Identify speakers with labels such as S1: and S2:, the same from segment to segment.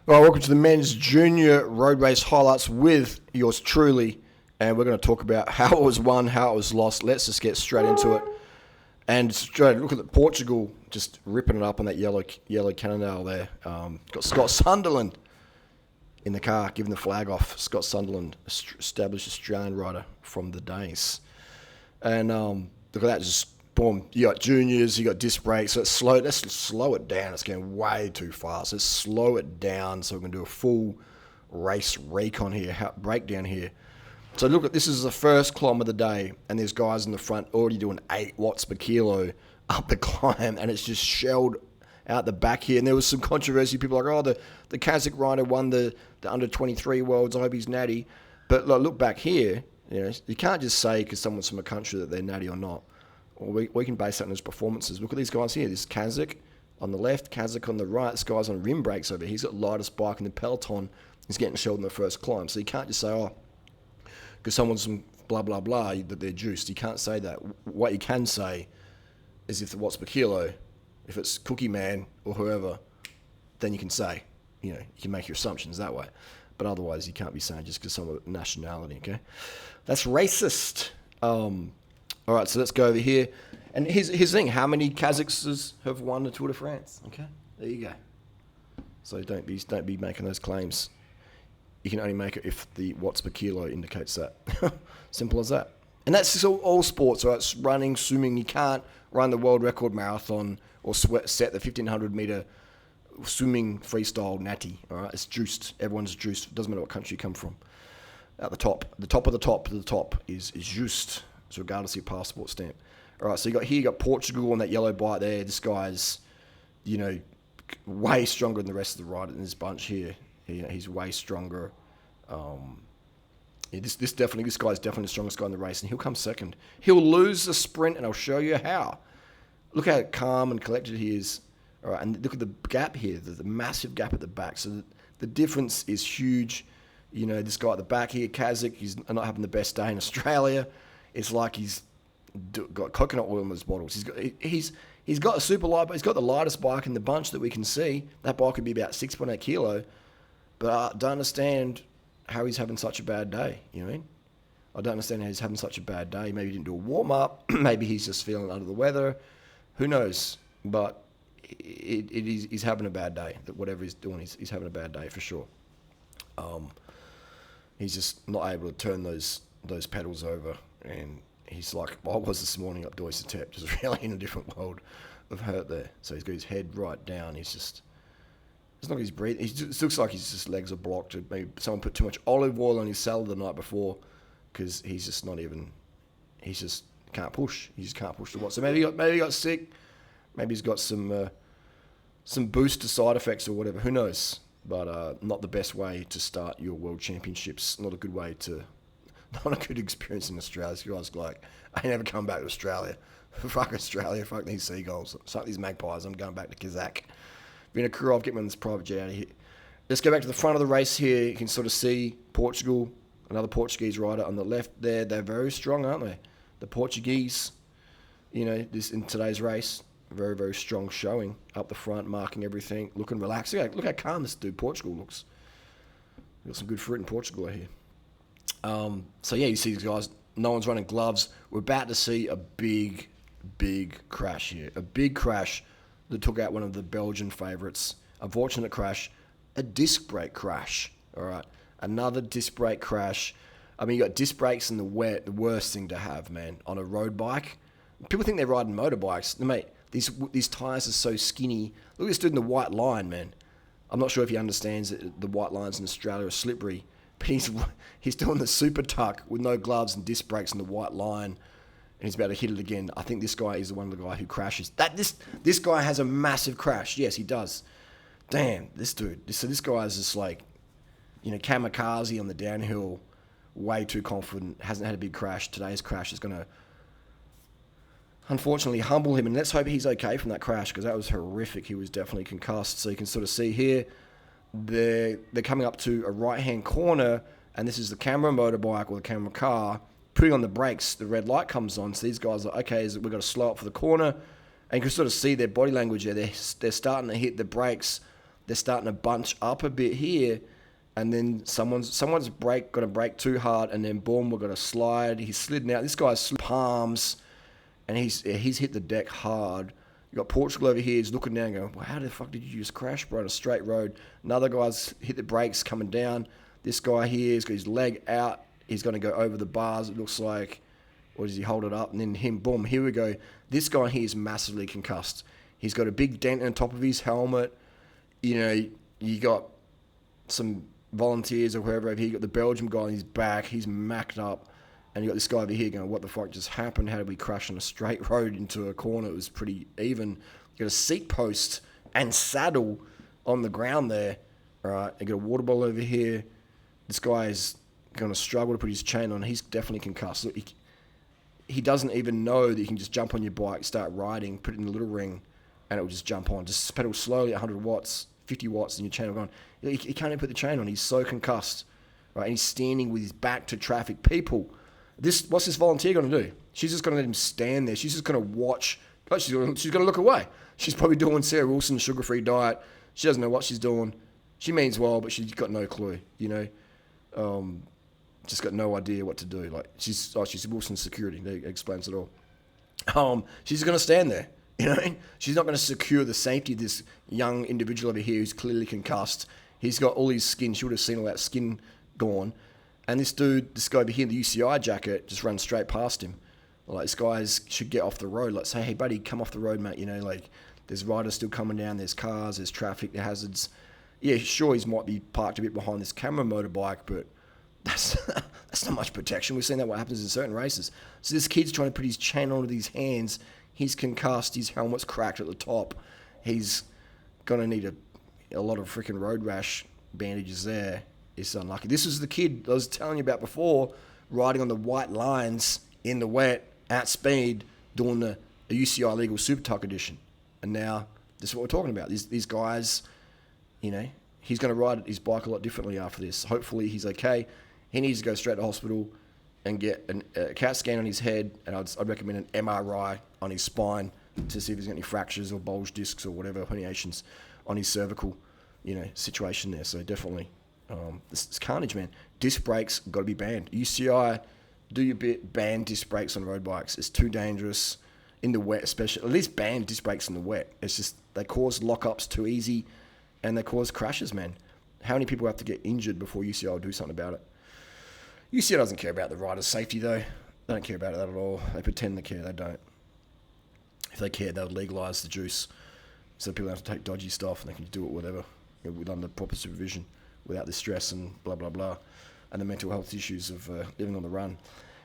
S1: All right, welcome to the men's junior road race highlights with yours truly. And we're going to talk about how it was won, how it was lost. Let's just get straight into it. And straight, look at Portugal just ripping it up on that yellow Cannondale there. Got Scott Sunderland in the car, giving the flag off. Scott Sunderland, established Australian rider from the days. And look at that, just boom. You got juniors, you got disc brakes. So let's slow it down. It's going way too fast. Let's slow it down so we can do a full race recon here, breakdown here. So look at this is the first climb of the day, and there's guys in the front already doing 8 watts per kilo up the climb, and it's just shelled out the back here. And there was some controversy. People were like, oh, the Kazakh rider won the under 23 worlds. I hope he's natty. But look back here. You can't just say because someone's from a country that they're natty or not. Or we can base that on his performances. Look at these guys here. This Kazakh on the left, Kazakh on the right. This guy's on rim brakes over here. He's got lightest bike in the peloton. He's getting shelled in the first climb. So you can't just say, oh, because someone's from blah, blah, blah, that they're juiced. You can't say that. What you can say is if the watts per kilo, if it's Cookie Man or whoever, then you can say, you can make your assumptions that way. But otherwise, you can't be saying just because some nationality, okay? That's racist. All right, so let's go over here. And here's the thing. How many Kazakhs have won the Tour de France? Okay, there you go. So don't be making those claims. You can only make it if the watts per kilo indicates that. Simple as that. And that's all sports, right? It's running, swimming. You can't run the world record marathon or set the 1,500 meter swimming freestyle natty. All right, it's juiced. Everyone's juiced. It doesn't matter what country you come from. At the top of the top is juiced. It's regardless of your passport stamp. All right, so you got Portugal on that yellow bike there. This guy's, way stronger than the rest of the riders in this bunch here. He's way stronger. This guy's definitely the strongest guy in the race, and he'll come second. He'll lose the sprint, and I'll show you how. Look how calm and collected he is. All right, and look at the gap here. There's a massive gap at the back, so the difference is huge. This guy at the back here, Kazakh, he's not having the best day in Australia. It's like he's got coconut oil in his bottles. He's got a super light, but he's got the lightest bike in the bunch that we can see. That bike could be about 6.8 kilo. But I don't understand how he's having such a bad day. You know what I mean? I don't understand how he's having such a bad day. Maybe he didn't do a warm-up. Maybe he's just feeling under the weather. Who knows? But he's having a bad day. That whatever he's doing, he's having a bad day for sure. He's just not able to turn those pedals over. And he's like, I was this morning up Doyce Tep, just really in a different world of hurt there. So he's got his head right down. It's not his breathing. It looks like his legs are blocked. Maybe someone put too much olive oil on his salad the night before because he's just can't push. He just can't push the watt. So maybe he got sick. Maybe he's got some booster side effects or whatever. Who knows? But not the best way to start your world championships. Not a good experience in Australia. This guy's like, I ain't never come back to Australia. Fuck Australia. Fuck these seagulls. Fuck these magpies. I'm going back to Kazakh. Been a crew, I'll get me on this private jet out of here. Let's go back to the front of the race here. You can sort of see Portugal, another Portuguese rider on the left there. They're very strong, aren't they? The Portuguese, this in today's race, very, very strong showing up the front, marking everything, looking relaxed. Look how calm this dude Portugal looks. Got some good fruit in Portugal out here. You see these guys. No one's running gloves. We're about to see a big, big crash here. A big crash that took out one of the Belgian favourites. Unfortunate crash. A disc brake crash. All right. Another disc brake crash. I mean, you got disc brakes in the wet, the worst thing to have, man, on a road bike. People think they're riding motorbikes. Mate, these tyres are so skinny. Look at this dude in the white line, man. I'm not sure if he understands that the white lines in Australia are slippery, but he's doing the super tuck with no gloves and disc brakes in the white line. And he's about to hit it again. I think this guy is the one of the guy who crashes. This guy has a massive crash. Yes, he does. Damn, this dude. So this guy is just like, kamikaze on the downhill, way too confident, hasn't had a big crash. Today's crash is going to, unfortunately, humble him. And let's hope he's okay from that crash because that was horrific. He was definitely concussed. So you can sort of see here, they're coming up to a right-hand corner, and this is the camera motorbike or the camera car. Putting on the brakes, the red light comes on. So these guys are, okay, we've got to slow up for the corner. And you can sort of see their body language there. They're starting to hit the brakes. they're starting to bunch up a bit here, and then someone's going to brake too hard, and then boom, we're going to slide. He's slid out. This guy's slid palms, and he's hit the deck hard. You got Portugal over here. He's looking down, going, "Well, how the fuck did you just crash, bro, on a straight road?" Another guy's hit the brakes coming down. This guy here, he's got his leg out. He's going to go over the bars. It looks like, or does he hold it up? And then him, boom, here we go. This guy here is massively concussed. He's got a big dent on top of his helmet. You know, you got some volunteers or whoever over here. You got the Belgian guy on his back. He's macked up. And you got this guy over here going, "What the fuck just happened? How did we crash on a straight road into a corner?" It was pretty even. You got a seat post and saddle on the ground there. All right, you got a water bottle over here. This guy is going to struggle to put his chain on. He's definitely concussed. Look, he doesn't even know that you can just jump on your bike, start riding, put it in the little ring, and it will just jump on. Just pedal slowly at 100 watts, 50 watts, and your chain will go on. He can't even put the chain on. He's so concussed. Right, and he's standing with his back to traffic. People, what's this volunteer going to do? She's just going to let him stand there. She's just going to watch. Oh, she's going to look away. She's probably doing Sarah Wilson's sugar-free diet. She doesn't know what she's doing. She means well, but she's got no clue, you know. Just got no idea what to do. Like she's Wilson's security. That explains it all. She's going to stand there. You know, she's not going to secure the safety of this young individual over here who's clearly concussed. He's got all his skin. She would have seen all that skin gone. And this guy over here in the UCI jacket just runs straight past him. Like, this guy should get off the road. Like, say, "Hey, buddy, come off the road, mate." You know, like, there's riders still coming down. There's cars. There's traffic. There hazards. Yeah, sure, he might be parked a bit behind this camera motorbike, but that's not much protection. We've seen that what happens in certain races. So this kid's trying to put his chain onto his hands. He's concussed. His helmet's cracked at the top. He's going to need a lot of freaking road rash bandages there. It's unlucky. This is the kid I was telling you about before, riding on the white lines in the wet at speed, doing the UCI Legal Super Tuck edition. And now this is what we're talking about. These guys, you know, he's going to ride his bike a lot differently after this. Hopefully he's okay. He needs to go straight to hospital and get a CAT scan on his head, and I'd recommend an MRI on his spine to see if he's got any fractures or bulge discs or whatever herniations on his cervical, you know, situation there. So definitely. It's carnage, man. Disc brakes got to be banned. UCI, do your bit. Ban disc brakes on road bikes. It's too dangerous in the wet, especially. At least ban disc brakes in the wet. It's just they cause lockups too easy, and they cause crashes, man. How many people have to get injured before UCI will do something about it? UCI doesn't care about the rider's safety, though. They don't care about that at all. They pretend they care. They don't. If they cared, they would legalise the juice, so people don't have to take dodgy stuff and they can do it whatever, you know, under proper supervision, without the stress and blah, blah, blah, and the mental health issues of living on the run.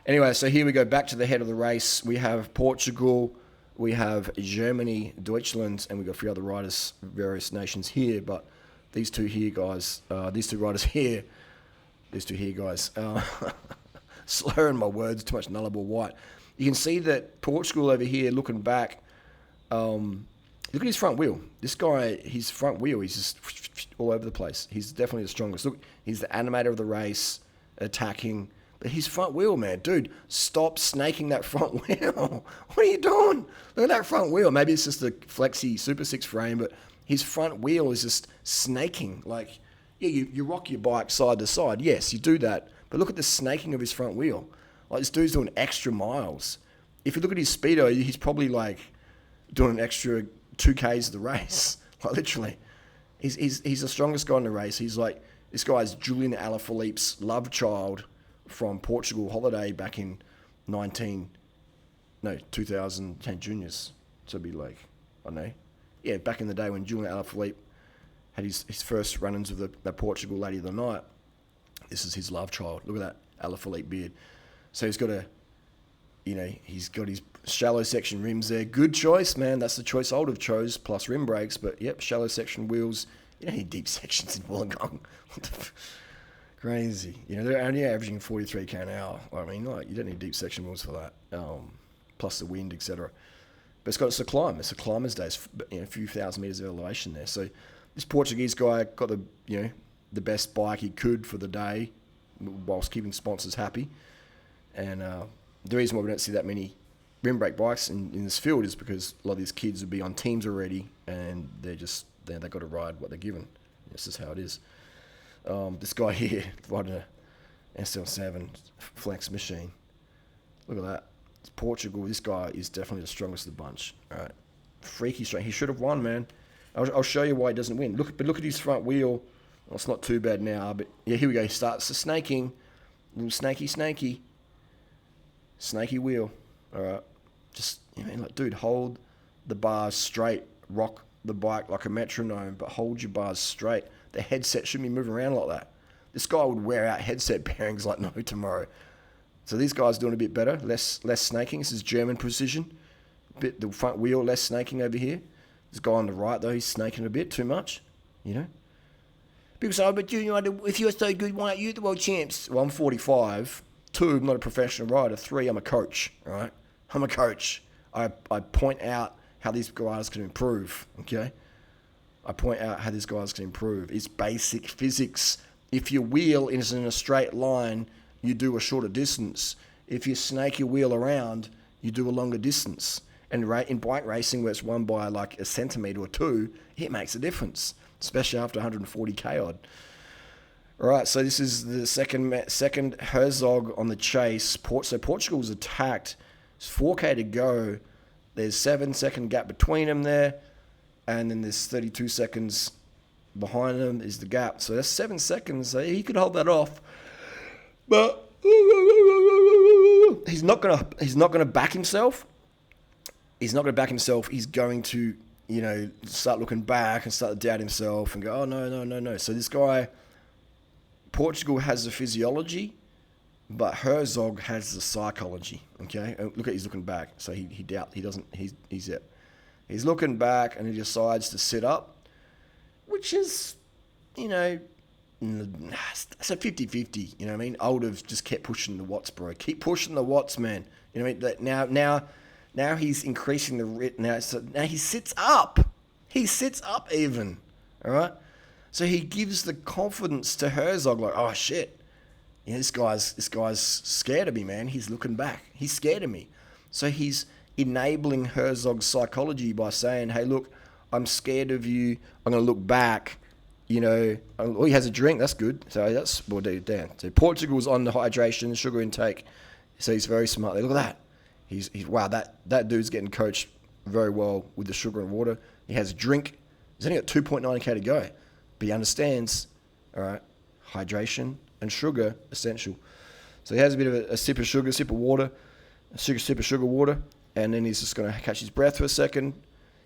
S1: Anyway, so here we go back to the head of the race. We have Portugal, we have Germany, Deutschland, and we've got a few other riders, various nations here, but these two here, guys, these two guys, slurring my words, too much nullable white. You can see that Portugal over here, looking back, look at his front wheel. This guy, his front wheel, he's just all over the place. He's definitely the strongest. Look, he's the animator of the race, attacking. But his front wheel, man, dude, stop snaking that front wheel. What are you doing? Look at that front wheel. Maybe it's just a flexi Super 6 frame, but his front wheel is just snaking. Like, yeah, you rock your bike side to side. Yes, you do that. But look at the snaking of his front wheel. Like, this dude's doing extra miles. If you look at his speedo, he's probably like doing an extra 2Ks of the race. Like, literally. He's the strongest guy in the race. He's like, this guy's Julian Alaphilippe's love child from Portugal holiday back in 2010 juniors. So it'd be like, I don't know. Yeah, back in the day when Julian Alaphilippe had his first run-ins with the Portugal lady of the night. This is his love child. Look at that Alaphilippe beard. So he's got he's got his shallow section rims there. Good choice, man. That's the choice I would have chose, plus rim brakes. But yep, shallow section wheels. You don't need deep sections in Wollongong. Crazy. You know, they're only averaging 43 k an hour. I mean, like, you don't need deep section wheels for that. Plus the wind, etc. But it's a climb. It's a climber's day. It's, a few thousand meters of elevation there. So this Portuguese guy got the best bike he could for the day, whilst keeping sponsors happy. And the reason why we don't see that many rim brake bikes in this field is because a lot of these kids would be on teams already, and they're just They got to ride what they're given. This is how it is. This guy here riding a SL7 flex machine. Look at that. It's Portugal. This guy is definitely the strongest of the bunch. All right, freaky strength. He should have won, man. I'll show you why he doesn't win. Look at his front wheel. Well, it's not too bad now, but yeah, here we go. He starts the snaking. Little snaky wheel. All right, just like, dude, hold the bars straight. Rock the bike like a metronome, but hold your bars straight. The headset shouldn't be moving around like that. This guy would wear out headset bearings like no tomorrow. So these guys doing a bit better, less snaking. This is German precision. Bit the front wheel, less snaking over here. This guy on the right though, he's snaking a bit too much. People say, but if you're so good, why aren't you the world champs? Well, I'm 45. 2, I'm not a professional rider. 3, I'm a coach. All right, I'm a coach. I point out how these guys can improve. Okay, I point out how these guys can improve. It's basic physics. If your wheel is in a straight line, you do a shorter distance. If you snake your wheel around, you do a longer distance. And in bike racing, where it's won by like a centimetre or 2, it makes a difference, especially after 140k odd. All right, so this is the second Herzog on the chase. So Portugal's attacked. It's 4k to go. There's 7-second gap between them there, and then there's 32 seconds behind them is the gap. So that's 7 seconds. So he could hold that off, but he's not gonna back himself. He's not gonna back himself. He's going to start looking back and start to doubt himself and go, oh no. So this guy, Portugal has the physiology, but Herzog has the psychology. Okay, and look at he's looking back. So he's looking back and he decides to sit up, which is, it's a 50-50. You know what I mean? I would have just kept pushing the watts, bro. Keep pushing the watts, man. You know what I mean? Now he's increasing the rate. Now he sits up. He sits up even. All right. So he gives the confidence to Herzog, like, oh shit, this guy's scared of me, man. He's looking back. He's scared of me. So he's enabling Herzog's psychology by saying, hey, look, I'm scared of you. I'm going to look back. Oh, he has a drink. That's good. So that's what we'll do down. So Portugal's on the hydration, sugar intake. So he's very smart. Look at that. He's wow, that dude's getting coached very well with the sugar and water. He has a drink. He's only got 2.9k to go. But he understands, all right, hydration and sugar essential. So he has a bit of a sip of sugar, sip of water, sip of sugar water, and then he's just going to catch his breath for a second.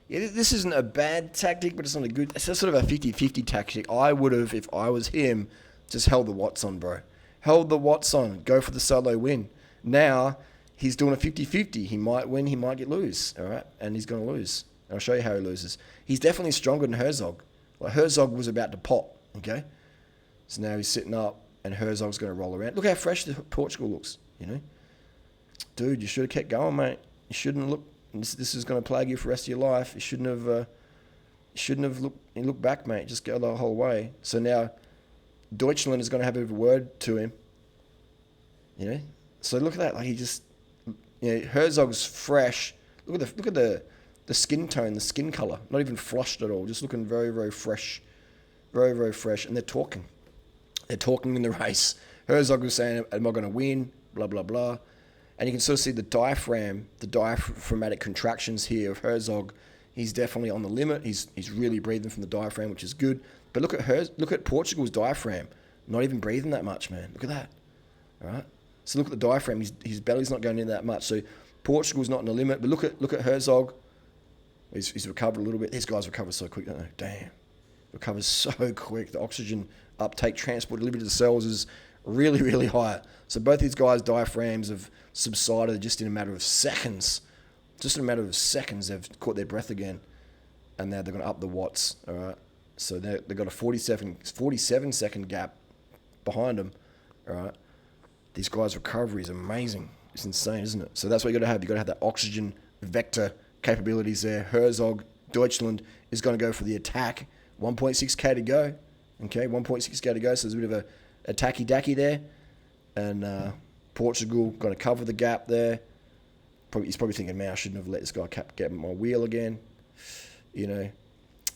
S1: Yeah, this isn't a bad tactic, but it's not a good. It's sort of a 50-50 tactic. I would have, if I was him, just held the watts on, bro. Held the watts on. Go for the solo win. Now he's doing a 50-50. He might win, he might lose, all right? And he's going to lose. I'll show you how he loses. He's definitely stronger than Herzog. Like Herzog was about to pop, okay? So now he's sitting up, and Herzog's going to roll around. Look how fresh Portugal looks, Dude, you should have kept going, mate. You shouldn't look. This is going to plague you for the rest of your life. You shouldn't have looked back, mate. Just go the whole way. So now Deutschland is going to have a bit of a word to him, So look at that. Like he just, Herzog's fresh. Look at the skin tone, the skin color. Not even flushed at all. Just looking very, very fresh. Very, very fresh. And they're talking. They're talking in the race. Herzog was saying, am I going to win? Blah, blah, blah. And you can sort of see the diaphragmatic contractions here of Herzog. He's definitely on the limit. He's really breathing from the diaphragm, which is good. But look at Portugal's diaphragm. Not even breathing that much, man. Look at that. All right. So look at the diaphragm. His belly's not going in that much. So Portugal's not on the limit. But look at Herzog. He's recovered a little bit. These guys recover so quick, don't they? Damn. Recovers so quick. The oxygen uptake, transport, delivery to the cells is really, really high. So both these guys' diaphragms have subsided just in a matter of seconds. Just in a matter of seconds, they've caught their breath again. And now they're going to up the watts, all right? So they've got a 47-second gap behind them, all right? These guys' recovery is amazing. It's insane, isn't it? So that's what you got to have. You got to have that oxygen vector capabilities there. Herzog, Deutschland is going to go for the attack. 1.6k to go. Okay, 1.6k to go. So there's a bit of a tacky-dacky there. And Portugal going to cover the gap there. He's probably thinking, man, I shouldn't have let this guy get my wheel again.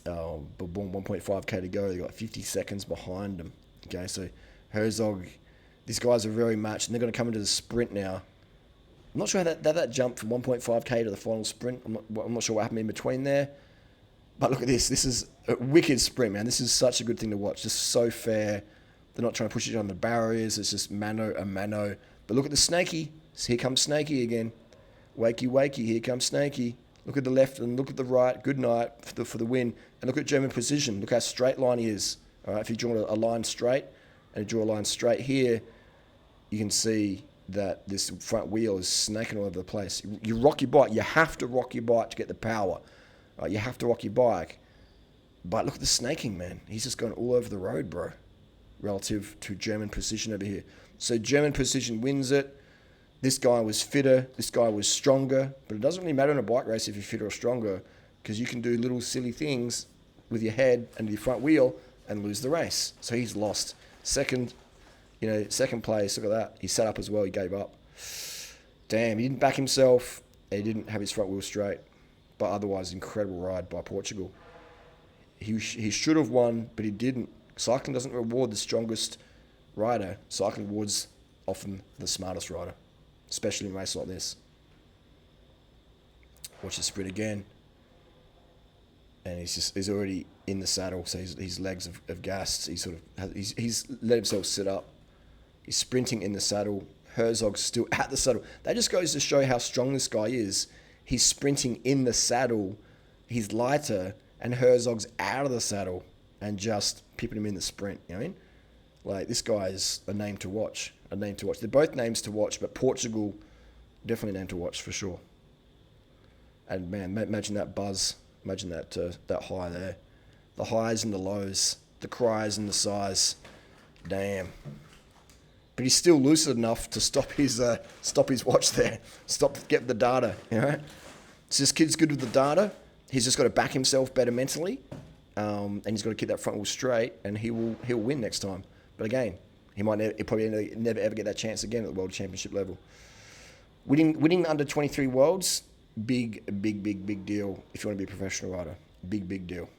S1: Boom, 1.5k to go. They got 50 seconds behind them. Okay, so Herzog, these guys are very matched, and they're going to come into the sprint now. I'm not sure how that jump from 1.5k to the final sprint. I'm not sure what happened in between there. But look at this. This is a wicked sprint, man. This is such a good thing to watch. Just so fair. They're not trying to push each other on the barriers. It's just mano a mano. But look at the Snakey. Here comes Snakey again. Wakey, wakey. Here comes Snakey. Look at the left and look at the right. Good night for the win. And look at German precision. Look how straight line he is. All right, if you draw a line straight and you draw a line straight here, you can see that this front wheel is snaking all over the place. You rock your bike. You have to rock your bike to get the power. You have to rock your bike. But look at the snaking, man. He's just going all over the road, bro, relative to German precision over here. So German precision wins it. This guy was fitter. This guy was stronger. But it doesn't really matter in a bike race if you're fitter or stronger, because you can do little silly things with your head and your front wheel and lose the race. So he's lost. Second place. Look at that. He sat up as well. He gave up. Damn, he didn't back himself. And he didn't have his front wheel straight. But otherwise, incredible ride by Portugal. He should have won, but he didn't. Cycling doesn't reward the strongest rider. Cycling rewards often the smartest rider, especially in races like this. Watch the sprint again. And he's already in the saddle, so his legs have gassed. He's let himself sit up. He's sprinting in the saddle. Herzog's still at the saddle. That just goes to show how strong this guy is. He's sprinting in the saddle. He's lighter, and Herzog's out of the saddle and just pipping him in the sprint. You know what I mean? Like, this guy is a name to watch. A name to watch. They're both names to watch, but Portugal, definitely a name to watch for sure. And man, imagine that buzz. Imagine that high there. The highs and the lows. The cries and the sighs. Damn. But he's still lucid enough to stop his watch there. Get the data. You know? So this kid's good with the data. He's just got to back himself better mentally, and he's got to keep that front wheel straight, and he'll win next time. But again, he'll probably never ever get that chance again at the World Championship level. Winning under 23 Worlds, big deal if you want to be a professional rider. Big deal.